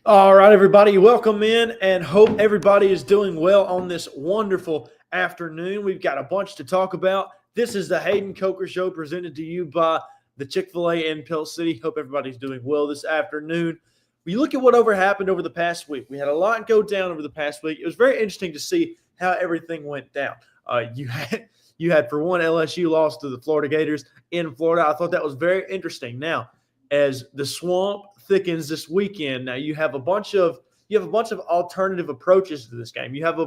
All right, everybody, welcome in and hope everybody is doing well on this wonderful afternoon. We've got a bunch to talk about. This is the Hayden Coker Show presented to you by the Chick-fil-A in Pell City. Hope everybody's doing well this afternoon. We look at what happened over the past week. We had a lot go down over the past week. It was very interesting to see how everything went down. You had for one LSU lost to the Florida Gators in Florida. I thought that was very interesting. Now, as the swamp thickens this weekend, now you have a bunch of alternative approaches to this game. You have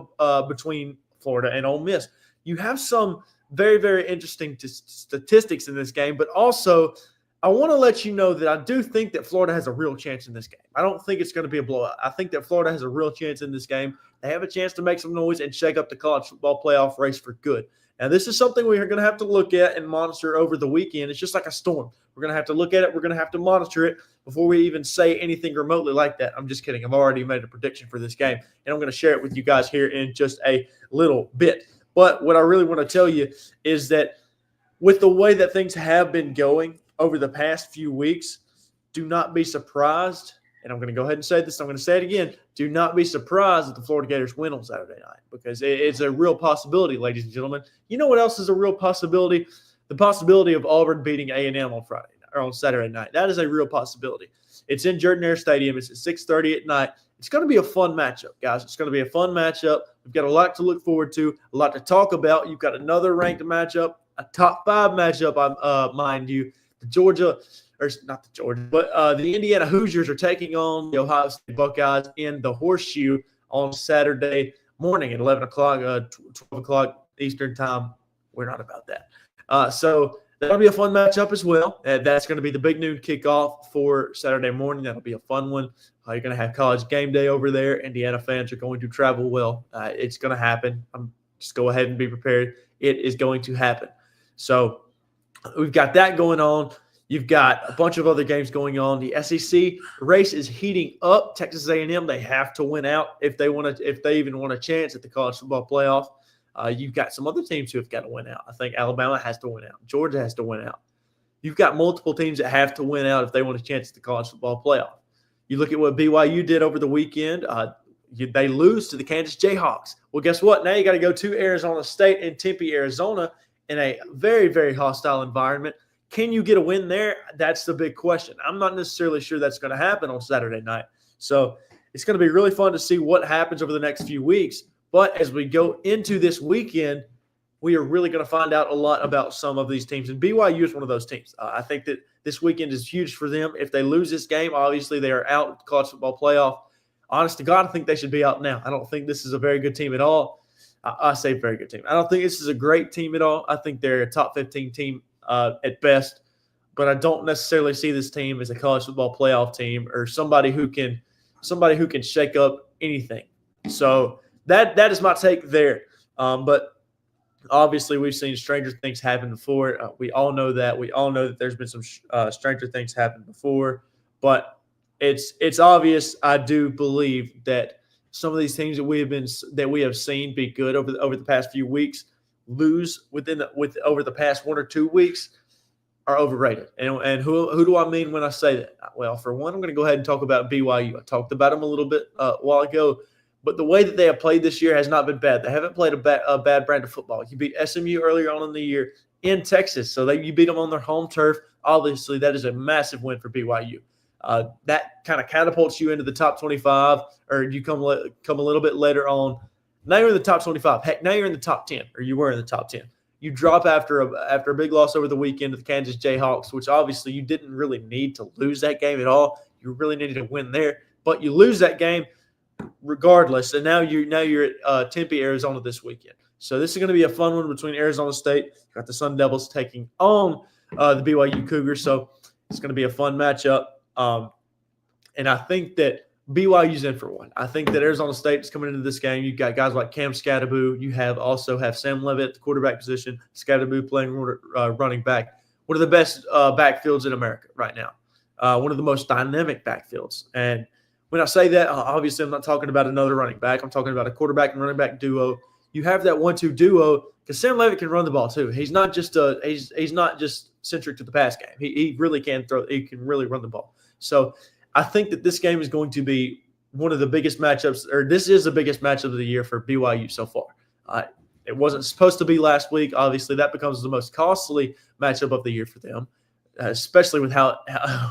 between Florida and Ole Miss. You have some very, very interesting statistics in this game, but also I want to let you know that I do think that Florida has a real chance in this game. I don't think it's going to be a blowout. I think that Florida has a real chance in this game. They have a chance to make some noise and shake up the college football playoff race for good. Now, this is something we're going to have to look at and monitor over the weekend. It's just like a storm. We're going to have to look at it. We're going to have to monitor it before we even say anything remotely like that. I'm just kidding. I've already made a prediction for this game, and I'm going to share it with you guys here in just a little bit. But what I really want to tell you is that with the way that things have been going over the past few weeks, do not be surprised. And I'm going to go ahead and say this. I'm going to say it again. Do not be surprised if the Florida Gators win on Saturday night, because it's a real possibility, ladies and gentlemen. You know what else is a real possibility? The possibility of Auburn beating A&M on Friday or on Saturday night. That is a real possibility. It's in Jordan Hare Stadium. It's at 6:30 at night. It's going to be a fun matchup, guys. It's going to be a fun matchup. We've got a lot to look forward to, a lot to talk about. You've got another ranked matchup, a top 5 matchup, mind you. The Indiana Hoosiers are taking on the Ohio State Buckeyes in the Horseshoe on Saturday morning at 11 o'clock, 12 o'clock Eastern time. We're not about that. So that'll be a fun matchup as well. That's going to be the big noon kickoff for Saturday morning. That'll be a fun one. You're going to have College game day over there. Indiana fans are going to travel well. It's going to happen. Just go ahead and be prepared. It is going to happen. So we've got that going on. You've got a bunch of other games going on. The SEC race is heating up. Texas A&M, they have to win out if they even want a chance at the college football playoff. You've got some other teams who have got to win out. I think Alabama has to win out. Georgia has to win out. You've got multiple teams that have to win out if they want a chance at the college football playoff. You look at what BYU did over the weekend. They lose to the Kansas Jayhawks. Well, guess what? Now you got to go to Arizona State in Tempe, Arizona, in a very, very hostile environment. Can you get a win there? That's the big question. I'm not necessarily sure that's going to happen on Saturday night. So it's going to be really fun to see what happens over the next few weeks. But as we go into this weekend, we are really going to find out a lot about some of these teams. And BYU is one of those teams. I think that this weekend is huge for them. If they lose this game, obviously they are out of the college football playoff. Honest to God, I think they should be out now. I don't think this is a very good team at all. I say very good team. I don't think this is a great team at all. I think they're a top 15 team at best, but I don't necessarily see this team as a college football playoff team or somebody who can shake up anything. So that is my take there. But obviously, we've seen stranger things happen before. We all know that. We all know that there's been some stranger things happen before. But it's obvious. I do believe that some of these teams that we have seen be good over the past few weeks lose over the past 1 or 2 weeks are overrated. And who do I mean when I say that? Well, for one, I'm going to go ahead and talk about BYU. I talked about them a little bit a while ago, but the way that they have played this year has not been bad. They haven't played a bad brand of football. You beat SMU earlier on in the year in Texas, so you beat them on their home turf. Obviously, that is a massive win for BYU. That kind of catapults you into the top 25, or you come a little bit later on. Now you're in the top 25. Heck, now you're in the top 10, or you were in the top 10. You drop after a big loss over the weekend to the Kansas Jayhawks, which obviously you didn't really need to lose that game at all. You really needed to win there, but you lose that game regardless. And now you're at Tempe, Arizona this weekend. So this is going to be a fun one between Arizona State. You've got the Sun Devils taking on the BYU Cougars. So it's going to be a fun matchup. And I think that BYU's in for one. I think that Arizona State is coming into this game. You've got guys like Cam Scatterbo. You also have Sam Levitt at the quarterback position. Scatterbo playing running back. One of the best backfields in America right now. One of the most dynamic backfields. And when I say that, obviously I'm not talking about another running back. I'm talking about a quarterback and running back duo. You have that 1-2 duo because Sam Levitt can run the ball too. He's not just centric to the pass game. He really can throw. He can really run the ball. So I think that this game is going to be one of the biggest matchups, or this is the biggest matchup of the year for BYU so far. It wasn't supposed to be last week. Obviously, that becomes the most costly matchup of the year for them, especially with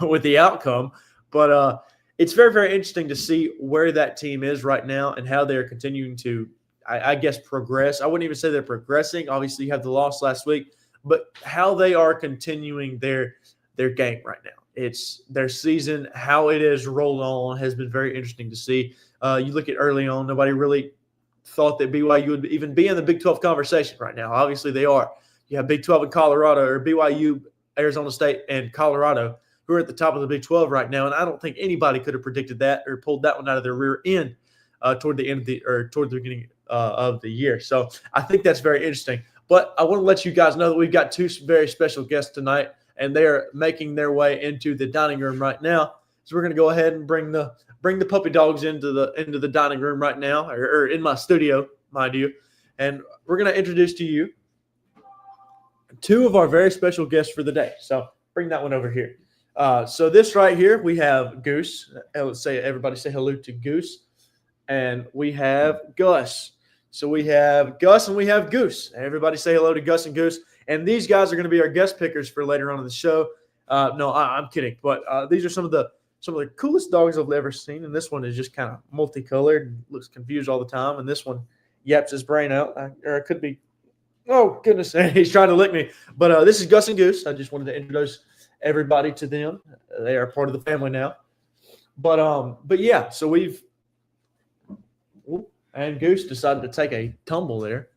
with the outcome. But it's very, very interesting to see where that team is right now and how they're continuing to, I guess, progress. I wouldn't even say they're progressing. Obviously, you have the loss last week, but how they are continuing their game right now. It's their season, how it has rolled on has been very interesting to see. You look at early on, nobody really thought that BYU would even be in the Big 12 conversation right now. Obviously, they are. You have Big 12 in Colorado, or BYU, Arizona State, and Colorado, who are at the top of the Big 12 right now. And I don't think anybody could have predicted that or pulled that one out of their rear end toward the beginning of the year. So I think that's very interesting. But I want to let you guys know that we've got two very special guests tonight, and they are making their way into the dining room right now. So we're going to go ahead and bring the puppy dogs into the dining room right now, or in my studio, mind you. And we're going to introduce to you two of our very special guests for the day. So bring that one over here. So this right here, we have Goose. Let's say everybody say hello to Goose. And we have Gus. So we have Gus and we have Goose. Everybody say hello to Gus and Goose. And these guys are going to be our guest pickers for later on in the show. No, I'm kidding. But these are some of the coolest dogs I've ever seen. And this one is just kind of multicolored and looks confused all the time. And this one yaps his brain out. Or it could be, oh, goodness, he's trying to lick me. But this is Gus and Goose. I just wanted to introduce everybody to them. They are part of the family now. But yeah, so we've – and Goose decided to take a tumble there.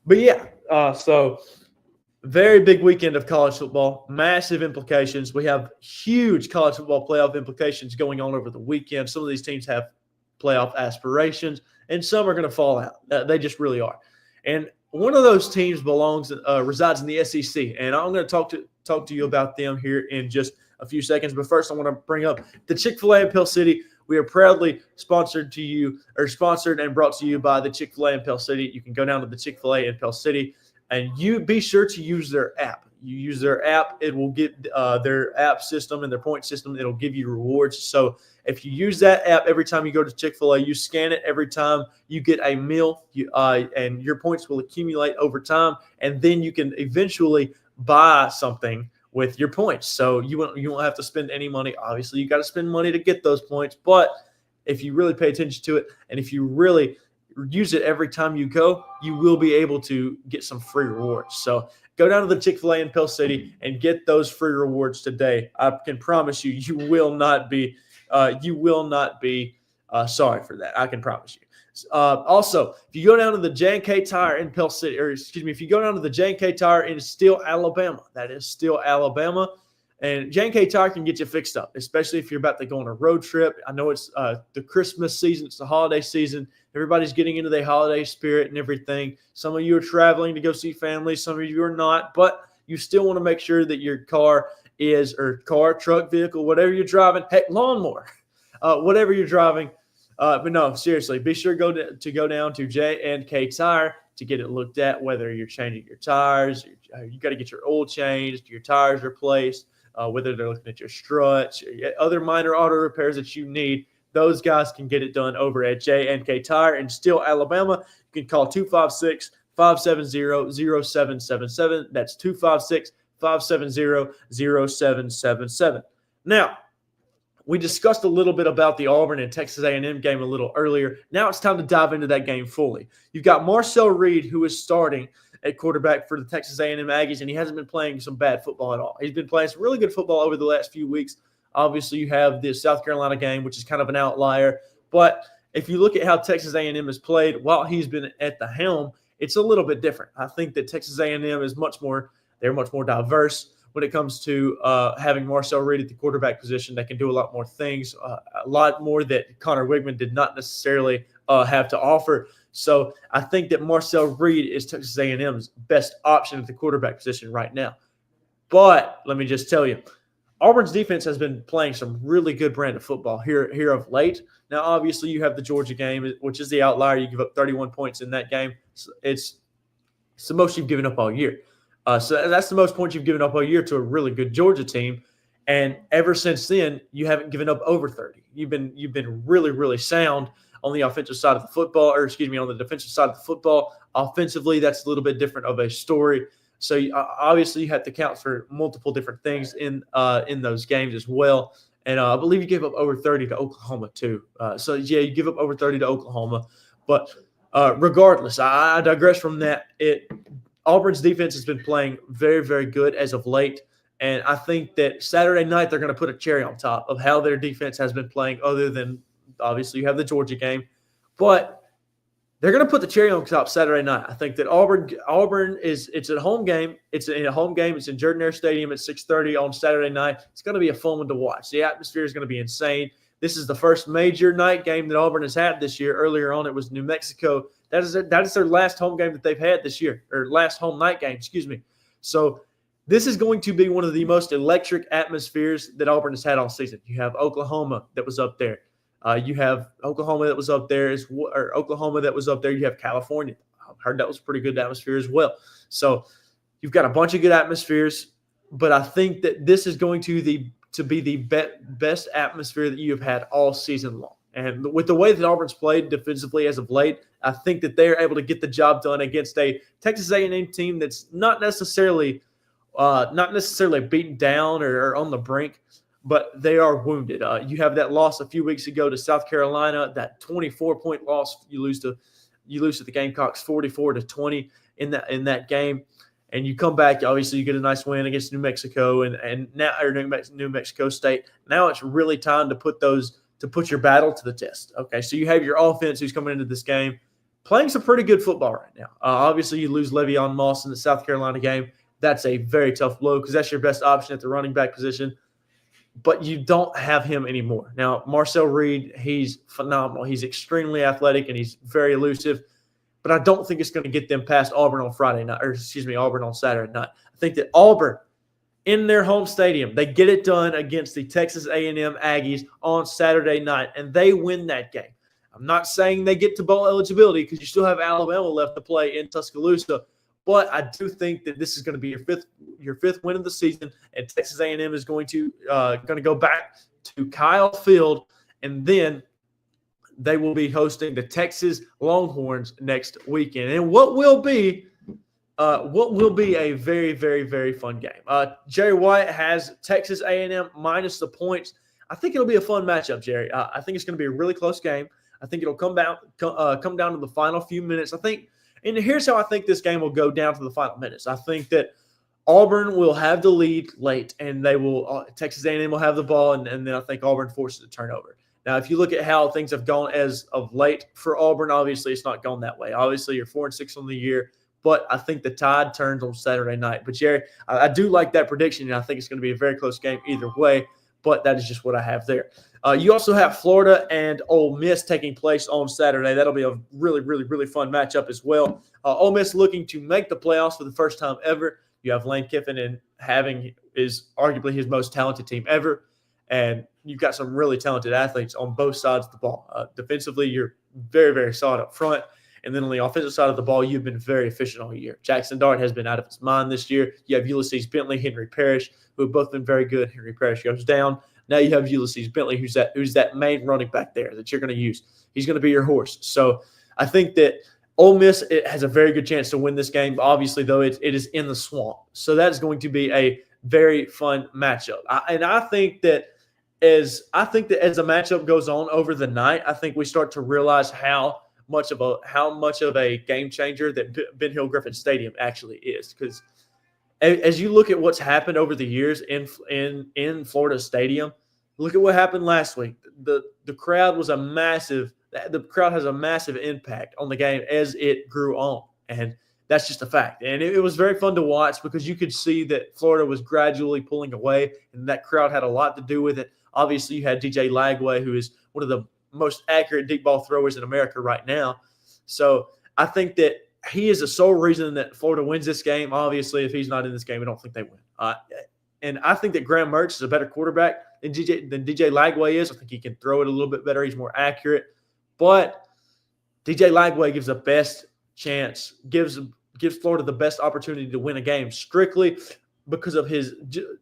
But yeah, so very big weekend of college football, massive implications. We have huge college football playoff implications going on over the weekend. Some of these teams have playoff aspirations, and some are going to fall out. They just really are. And one of those teams resides in the SEC, and I'm going to talk to you about them here in just a few seconds. But first, I want to bring up the Chick-fil-A in Pell City. We are proudly sponsored and brought to you by the Chick-fil-A in Pell City. You can go down to the Chick-fil-A in Pell City, and you be sure to use their app. You use their app, it will get their app system and their point system. It'll give you rewards. So if you use that app every time you go to Chick-fil-A, you scan it every time you get a meal, and your points will accumulate over time, and then you can eventually buy something with your points. So you won't have to spend any money. Obviously, you got to spend money to get those points. But if you really pay attention to it, and if you really use it every time you go, you will be able to get some free rewards. So go down to the Chick-fil-A in Pell City and get those free rewards today. I can promise you, you will not be sorry for that. I can promise you. Also, if you go down to the J&K Tire in Pell City, if you go down to the J&K Tire in Steele, Alabama, that is Steele, Alabama, and J&K Tire can get you fixed up, especially if you're about to go on a road trip. I know it's the Christmas season, it's the holiday season. Everybody's getting into their holiday spirit and everything. Some of you are traveling to go see family, some of you are not, but you still want to make sure that your car, truck, vehicle, whatever you're driving, heck, lawnmower, whatever you're driving. But no, seriously, be sure to go down to J&K Tire to get it looked at, whether you're changing your tires, you got to get your oil changed, your tires replaced, whether they're looking at your struts, other minor auto repairs that you need. Those guys can get it done over at J&K Tire in Steele, Alabama. You can call 256-570-0777. That's 256-570-0777. Now, we discussed a little bit about the Auburn and Texas A&M game a little earlier. Now it's time to dive into that game fully. You've got Marcel Reed, who is starting at quarterback for the Texas A&M Aggies, and he hasn't been playing some bad football at all. He's been playing some really good football over the last few weeks. Obviously, you have the South Carolina game, which is kind of an outlier. But if you look at how Texas A&M has played while he's been at the helm, it's a little bit different. I think that Texas A&M is much more diverse when it comes to having Marcel Reed at the quarterback position. That can do a lot more things, a lot more that Connor Wigman did not necessarily have to offer. So I think that Marcel Reed is Texas A&M's best option at the quarterback position right now. But let me just tell you, Auburn's defense has been playing some really good brand of football here of late. Now, obviously, you have the Georgia game, which is the outlier. You give up 31 points in that game. It's the most you've given up all year. So that's the most points you've given up all year to a really good Georgia team. And ever since then, you haven't given up over 30. You've been really, really sound on the offensive side of the football, or excuse me, on the defensive side of the football. Offensively, that's a little bit different of a story. So obviously, you have to count for multiple different things in those games as well. And I believe you gave up over 30 to Oklahoma too. So yeah, you give up over 30 to Oklahoma. But regardless, I digress from that. Auburn's defense has been playing very, very good as of late. And I think that Saturday night they're going to put a cherry on top of how their defense has been playing, other than obviously you have the Georgia game. But they're going to put the cherry on top Saturday night. I think that Auburn it's a home game. It's in a home game. It's in Jordan Hare Stadium at 6:30 on Saturday night. It's going to be a fun one to watch. The atmosphere is going to be insane. This is the first major night game that Auburn has had this year. Earlier on, it was New Mexico. That is their last home game that they've had this year, or last home night game, excuse me. So this is going to be one of the most electric atmospheres that Auburn has had all season. You have Oklahoma that was up there. You have Oklahoma that was up there, or Oklahoma that was up there. You have California. I heard that was a pretty good atmosphere as well. So you've got a bunch of good atmospheres, but I think that this is going to be the best atmosphere that you have had all season long. And with the way that Auburn's played defensively as of late, I think that they are able to get the job done against a Texas A&M team that's not necessarily beaten down or on the brink, but they are wounded. You have that loss a few weeks ago to South Carolina, that 24-point loss. You lose to the Gamecocks 44-20 in that game, and you come back. Obviously, you get a nice win against New Mexico and now New Mexico State. Now it's really time to put your battle to the test. Okay, so you have your offense who's coming into this game playing some pretty good football right now. Obviously, you lose Le'Veon Moss in the South Carolina game. That's a very tough blow because that's your best option at the running back position. But you don't have him anymore. Now, Marcel Reed, he's phenomenal. He's extremely athletic and he's very elusive. But I don't think it's going to get them past Auburn on Auburn on Saturday night. I think that Auburn, in their home stadium, they get it done against the Texas A&M Aggies on Saturday night, and they win that game. I'm not saying they get to bowl eligibility because you still have Alabama left to play in Tuscaloosa. But I do think that this is going to be your fifth win of the season, and Texas A&M is going to go back to Kyle Field, and then they will be hosting the Texas Longhorns next weekend. And what will be a very, very, very fun game. Jerry White has Texas A&M minus the points. I think it'll be a fun matchup, Jerry. I think it's going to be a really close game. I think it'll come down to the final few minutes. And here's how I think this game will go down to the final minutes. I think that Auburn will have the lead late, and Texas A&M will have the ball, and then I think Auburn forces a turnover. Now, if you look at how things have gone as of late for Auburn, obviously it's not gone that way. Obviously, you're 4-6 on the year, but I think the tide turns on Saturday night. But, Jerry, I do like that prediction, and I think it's going to be a very close game either way, but that is just what I have there. You also have Florida and Ole Miss taking place on Saturday. That'll be a really, really, really fun matchup as well. Ole Miss looking to make the playoffs for the first time ever. You have Lane Kiffin and is arguably his most talented team ever. And you've got some really talented athletes on both sides of the ball. Defensively, you're very, very solid up front. And then on the offensive side of the ball, you've been very efficient all year. Jackson Dart has been out of his mind this year. You have Ulysses Bentley, Henry Parrish, who have both been very good. Henry Parrish goes down. Now you have Ulysses Bentley, who's that main running back there that you're going to use. He's going to be your horse. So I think that Ole Miss has a very good chance to win this game. Obviously, though, it is in the swamp. So that is going to be a very fun matchup. I think that as a matchup goes on over the night, I think we start to realize how much of a game changer that Ben Hill Griffin Stadium actually is. Because as you look at what's happened over the years in Florida Stadium, look at what happened last week. The crowd has a massive impact on the game as it grew on, and that's just a fact. And it was very fun to watch because you could see that Florida was gradually pulling away, and that crowd had a lot to do with it. Obviously, you had DJ Lagway, who is one of the most accurate deep ball throwers in America right now. So I think that he is the sole reason that Florida wins this game. Obviously, if he's not in this game, I don't think they win. And I think that Graham Mertz is a better quarterback than DJ Lagway is. I think he can throw it a little bit better. He's more accurate. But DJ Lagway gives the best chance, gives Florida the best opportunity to win a game strictly because of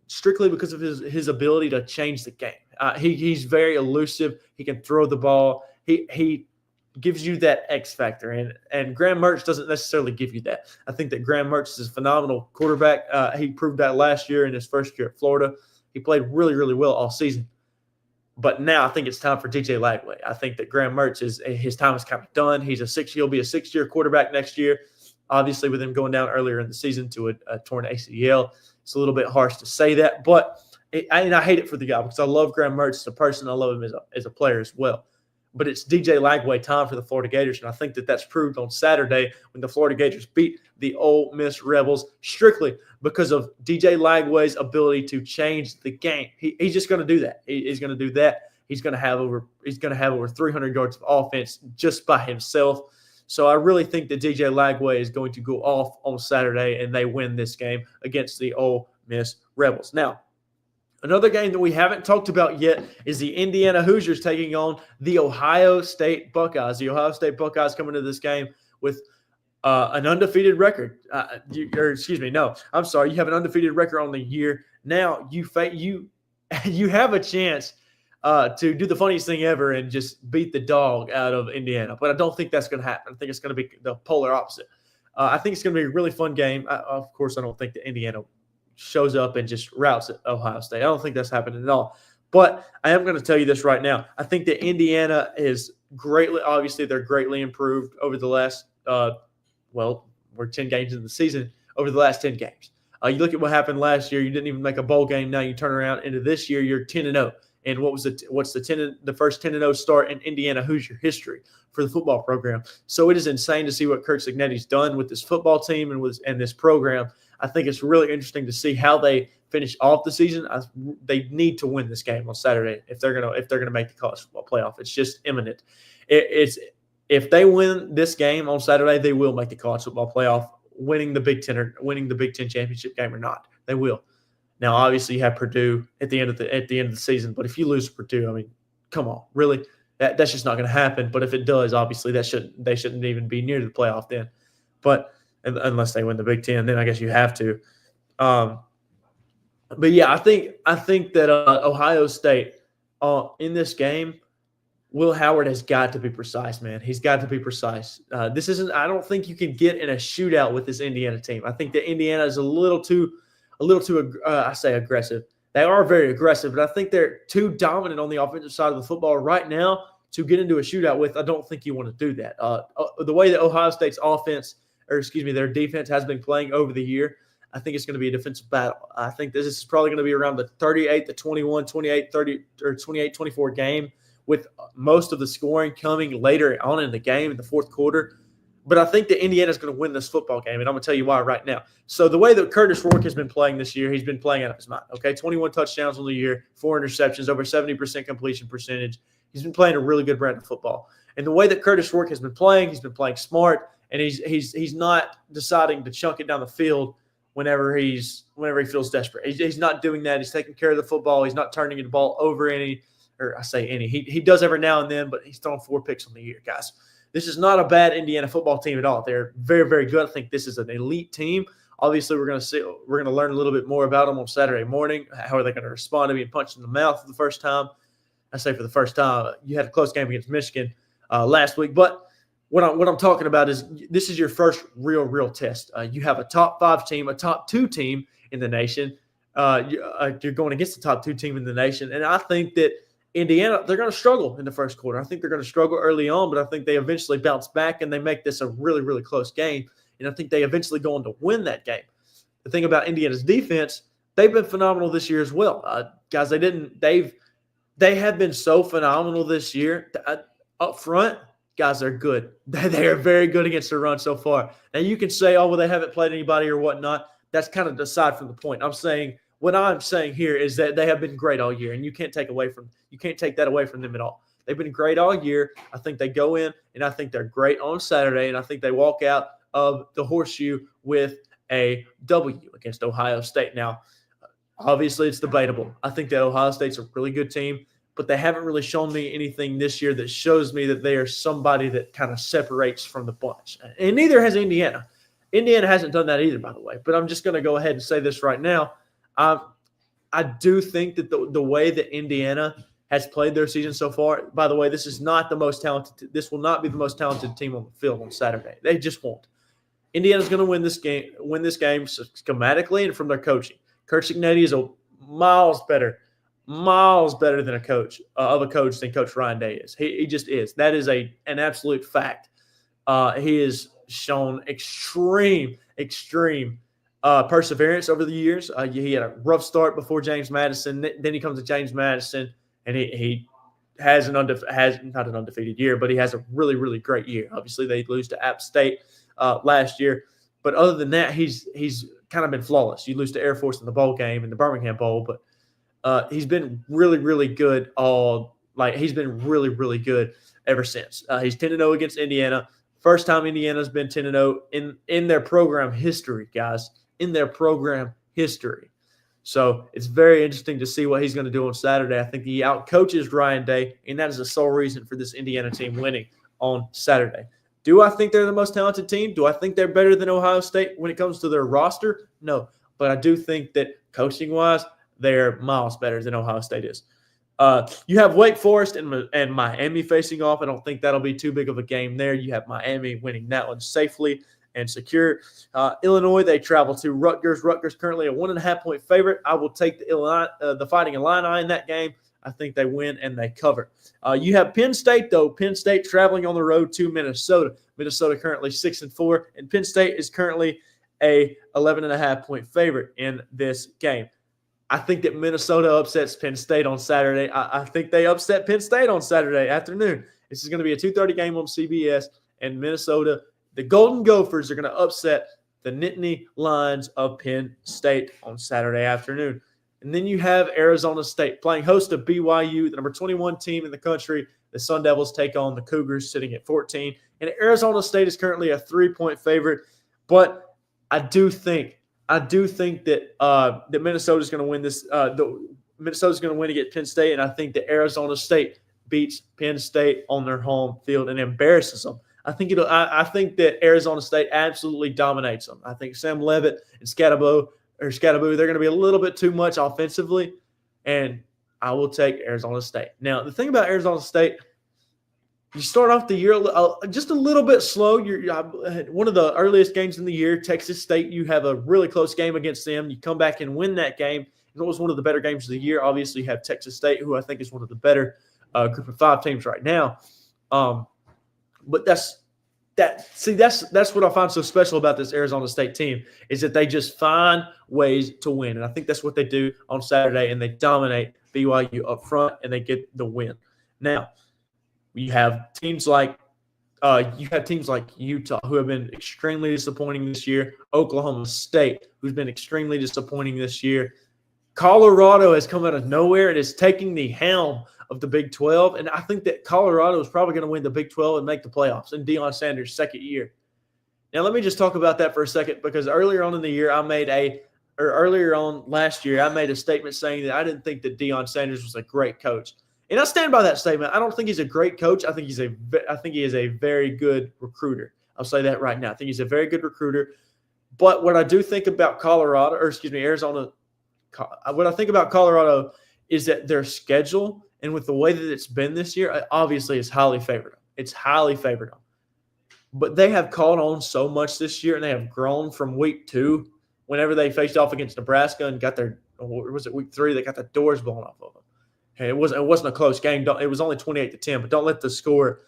strictly because of his ability to change the game. He's very elusive. He can throw the ball. He gives you that X factor, and Graham Mertz doesn't necessarily give you that. I think that Graham Mertz is a phenomenal quarterback. He proved that last year in his first year at Florida. He played really, really well all season. But now I think it's time for DJ Lagway. I think that Graham Mertz his time is kind of done. He'll be a 6-year quarterback next year. Obviously, with him going down earlier in the season to a torn ACL, it's a little bit harsh to say that. But I hate it for the guy because I love Graham Mertz as a person. I love him as a player as well. But it's DJ Lagway time for the Florida Gators, and I think that that's proved on Saturday when the Florida Gators beat the Ole Miss Rebels strictly because of DJ Lagway's ability to change the game. He's just going to do that. He's going to do that. He's going to have over 300 yards of offense just by himself. So I really think that DJ Lagway is going to go off on Saturday, and they win this game against the Ole Miss Rebels. Now, another game that we haven't talked about yet is the Indiana Hoosiers taking on the Ohio State Buckeyes. The Ohio State Buckeyes coming to this game with an undefeated record. You have an undefeated record on the year. Now you have a chance to do the funniest thing ever and just beat the dog out of Indiana. But I don't think that's going to happen. I think it's going to be the polar opposite. I think it's going to be a really fun game. Of course, I don't think that Indiana shows up and just routes at Ohio State. I don't think that's happening at all. But I am going to tell you this right now. I think that Indiana is they're greatly improved over the last, we're 10 games in the season, over the last 10 games. You look at what happened last year. You didn't even make a bowl game. Now you turn around into this year, you're 10-0. And what's the first 10-0 start in Indiana Hoosier history for the football program? So it is insane to see what Kirk Cignetti's done with this football team and this program. I think it's really interesting to see how they finish off the season. They need to win this game on Saturday if they're gonna make the college football playoff. It's just imminent. If they win this game on Saturday, they will make the college football playoff, winning the Big Ten championship game or not. They will. Now, obviously, you have Purdue at the end of the season, but if you lose to Purdue, I mean, come on, really, that's just not going to happen. But if it does, obviously, they shouldn't even be near the playoff then. But unless they win the Big Ten, then I guess you have to. But yeah, I think that Ohio State in this game, Will Howard has got to be precise, man. He's got to be precise. I don't think you can get in a shootout with this Indiana team. I think that Indiana is a little too aggressive. They are very aggressive, but I think they're too dominant on the offensive side of the football right now to get into a shootout with. I don't think you want to do that. The way that Ohio State's their defense has been playing over the year, I think it's going to be a defensive battle. I think this is probably going to be around the 38-21, 28-30, or 28-24 game, with most of the scoring coming later on in the game in the fourth quarter. But I think that Indiana's going to win this football game, and I'm going to tell you why right now. So the way that Curtis Rourke has been playing this year, he's been playing out of his mind. Okay, 21 touchdowns on the year, 4 interceptions, over 70% completion percentage. He's been playing a really good brand of football. And the way that Curtis Rourke has been playing, he's been playing smart, and he's not deciding to chunk it down the field whenever he feels desperate. He's not doing that. He's taking care of the football. He's not turning the ball over any. He does every now and then, but he's thrown 4 picks on the year, guys. This is not a bad Indiana football team at all. They're very, very good. I think this is an elite team. Obviously, we're going to learn a little bit more about them on Saturday morning. How are they going to respond to being punched in the mouth for the first time? I say for the first time. You had a close game against Michigan last week, but what I'm talking about is this is your first real test. You have a top 5 team, a top 2 team in the nation. You're going against the top 2 team in the nation, and I think that Indiana, they're going to struggle in the first quarter. I think they're going to struggle early on, but I think they eventually bounce back and they make this a really, really close game. And I think they eventually go on to win that game. The thing about Indiana's defense, they've been phenomenal this year as well. Guys, they have been so phenomenal this year. Up front, guys, they're good. They are very good against the run so far. Now, you can say, oh, well, they haven't played anybody or whatnot. That's kind of aside from the point. What I'm saying here is that they have been great all year, and you can't take that away from them at all. They've been great all year. I think they go in, and I think they're great on Saturday, and I think they walk out of the Horseshoe with a W against Ohio State. Now, obviously, it's debatable. I think that Ohio State's a really good team, but they haven't really shown me anything this year that shows me that they are somebody that kind of separates from the bunch. And neither has Indiana. Indiana hasn't done that either, by the way. But I'm just going to go ahead and say this right now. I do think that the way that Indiana has played their season so far, by the way, this is not the most talented. This will not be the most talented team on the field on Saturday. They just won't. Indiana's going to win this game schematically and from their coaching. Kurt Cignati is a miles better than a coach than Coach Ryan Day is. He just is. That is an absolute fact. He has shown extreme perseverance over the years. He had a rough start before James Madison. Then he comes to James Madison, and he has not an undefeated year, but he has a really, really great year. Obviously, they lose to App State last year. But other than that, he's kind of been flawless. You lose to Air Force in the bowl game, in the Birmingham Bowl, but he's been really, really good he's been really, really good ever since. He's 10-0 against Indiana. First time Indiana's been 10-0 in their program history, guys. In their program history. So it's very interesting to see what he's going to do on Saturday. I think he outcoaches Ryan Day, and that is the sole reason for this Indiana team winning on Saturday. Do I think they're the most talented team? Do I think they're better than Ohio State when it comes to their roster? No. But I do think that coaching-wise, they're miles better than Ohio State is. You have Wake Forest and Miami facing off. I don't think that'll be too big of a game there. You have Miami winning that one safely and secure. Illinois, they travel to Rutgers. Rutgers currently a 1.5-point favorite. I will take the Fighting Illini in that game. I think they win and they cover. You have Penn State, though. Penn State traveling on the road to Minnesota. Minnesota currently 6-4, and Penn State is currently a 11.5-point favorite in this game. I think that Minnesota upsets Penn State on Saturday. I think they upset Penn State on Saturday afternoon. This is going to be a 2:30 game on CBS, and Minnesota, the Golden Gophers, are going to upset the Nittany Lions of Penn State on Saturday afternoon. And then you have Arizona State playing host to BYU, the number 21 team in the country. The Sun Devils take on the Cougars sitting at 14. And Arizona State is currently a 3-point favorite. But I do think that Minnesota's going to win this. Minnesota's going to win against Penn State, and I think that Arizona State beats Penn State on their home field and embarrasses them. I think that Arizona State absolutely dominates them. I think Sam Leavitt and Scadaboo, they're going to be a little bit too much offensively, and I will take Arizona State. Now, the thing about Arizona State, you start off the year just a little bit slow. You're one of the earliest games in the year, Texas State. You have a really close game against them. You come back and win that game. And it was one of the better games of the year. Obviously, you have Texas State, who I think is one of the better group of 5 teams right now. But that's what I find so special about this Arizona State team is that they just find ways to win. And I think that's what they do on Saturday, and they dominate BYU up front, and they get the win. Now, you have teams like Utah, who have been extremely disappointing this year. Oklahoma State, who's been extremely disappointing this year. Colorado has come out of nowhere and is taking the helm of the Big 12, and I think that Colorado is probably going to win the Big 12 and make the playoffs in Deion Sanders' second year. Now, let me just talk about that for a second, because earlier on last year, I made a statement saying that I didn't think that Deion Sanders was a great coach. And I stand by that statement. I don't think he's a great coach. I think he is a very good recruiter. I'll say that right now. I think he's a very good recruiter. But what I do think about Arizona, what I think about Colorado is that their schedule and with the way that it's been this year, obviously it's highly favored them. It's highly favored them. But they have caught on so much this year, and they have grown from week 2 whenever they faced off against Nebraska and got week 3, they got the doors blown off of them. And it wasn't a close game. It was only 28-10, but don't let the score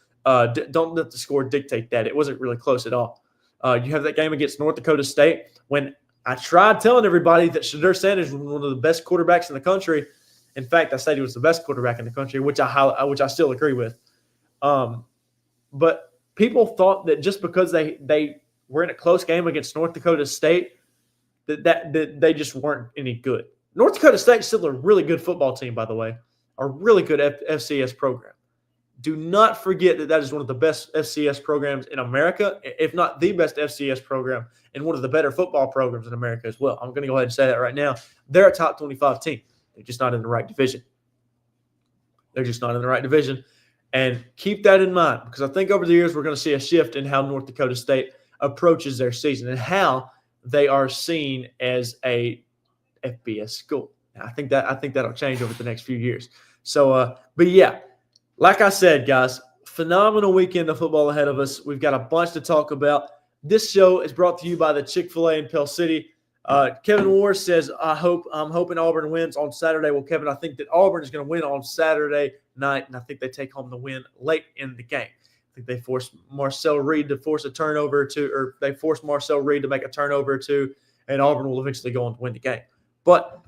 dictate that. It wasn't really close at all. You have that game against North Dakota State when I tried telling everybody that Shedeur Sanders was one of the best quarterbacks in the country. In fact, I said he was the best quarterback in the country, which I still agree with. But people thought that just because they were in a close game against North Dakota State, that they just weren't any good. North Dakota State is still a really good football team, by the way. A really good FCS program. Do not forget that is one of the best FCS programs in America, if not the best FCS program, and one of the better football programs in America as well. I'm going to go ahead and say that right now. They're a top 25 team. They're just not in the right division. And keep that in mind, because I think over the years we're going to see a shift in how North Dakota State approaches their season and how they are seen as a FBS school. I think that'll change over the next few years. So, but yeah, like I said, guys, phenomenal weekend of football ahead of us. We've got a bunch to talk about. This show is brought to you by the Chick-fil-A in Pell City. Kevin Ward says, I'm hoping Auburn wins on Saturday. Well, Kevin, I think that Auburn is going to win on Saturday night, and I think they take home the win late in the game. I think they force Marcel Reed to force a turnover or they force Marcel Reed to make a turnover or two, and Auburn will eventually go on to win the game. But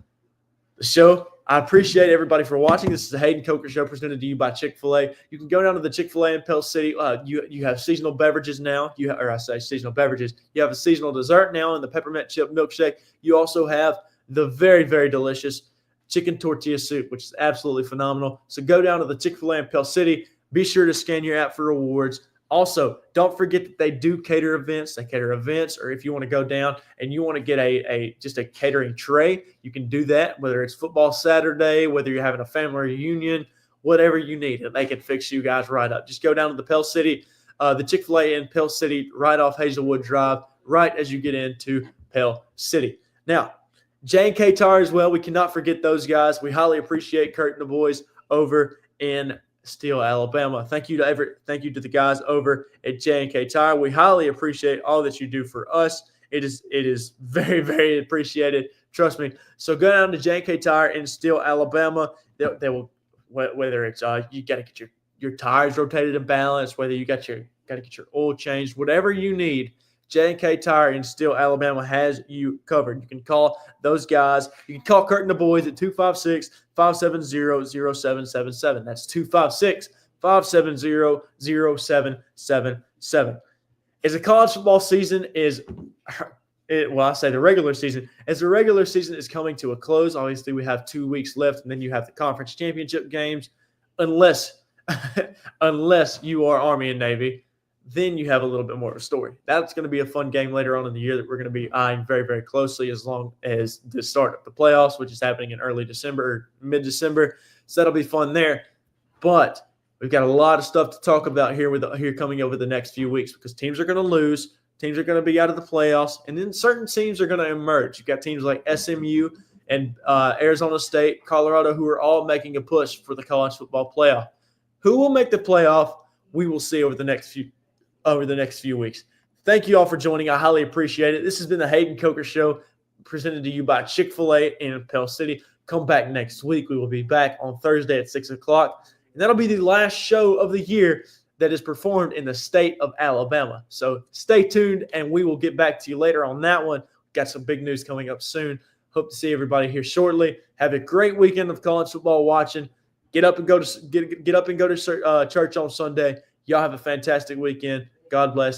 the show, I appreciate everybody for watching. This is the Hayden Coker Show presented to you by Chick-fil-A. You can go down to the Chick-fil-A in Pell City. You have seasonal beverages now. Seasonal beverages. You have a seasonal dessert now in the peppermint chip milkshake. You also have the very, very delicious chicken tortilla soup, which is absolutely phenomenal. So go down to the Chick-fil-A in Pell City. Be sure to scan your app for rewards. Also, don't forget that they do cater events. They cater events, or if you want to go down and you want to get just a catering tray, you can do that, whether it's football Saturday, whether you're having a family reunion, whatever you need, and they can fix you guys right up. Just go down to the Pell City, the Chick-fil-A in Pell City, right off Hazelwood Drive, right as you get into Pell City. Now, J&K Tire as well. We cannot forget those guys. We highly appreciate Kurt and the boys over in Steele, Alabama. Thank you to the guys over at J&K Tire. We highly appreciate all that you do for us. It is very, very appreciated. Trust me. So go down to J&K Tire in Steele, Alabama. They will, whether it's you got to get your tires rotated and balanced, whether you got to get your oil changed, whatever you need. J&K Tire in Steele, Alabama has you covered. You can call those guys. You can call Kurt and the boys at 256-570-0777. That's 256-570-0777. As the college football season the regular season, as the regular season is coming to a close, obviously we have 2 weeks left, and then you have the conference championship games, unless you are Army and Navy. Then you have a little bit more of a story. That's going to be a fun game later on in the year that we're going to be eyeing very, very closely as long as the start of the playoffs, which is happening in early December or mid-December. So that'll be fun there. But we've got a lot of stuff to talk about here coming over the next few weeks because teams are going to lose. Teams are going to be out of the playoffs. And then certain teams are going to emerge. You've got teams like SMU and Arizona State, Colorado, who are all making a push for the college football playoff. Who will make the playoff? We will see over the next few weeks. Thank you all for joining. I highly appreciate it. This has been the Hayden Coker Show presented to you by Chick-fil-A in Pell City. Come back next week. We will be back on Thursday at 6 o'clock. And that'll be the last show of the year that is performed in the state of Alabama. So stay tuned, and we will get back to you later on that one. Got some big news coming up soon. Hope to see everybody here shortly. Have a great weekend of college football watching. Get up and go to church on Sunday. Y'all have a fantastic weekend. God bless.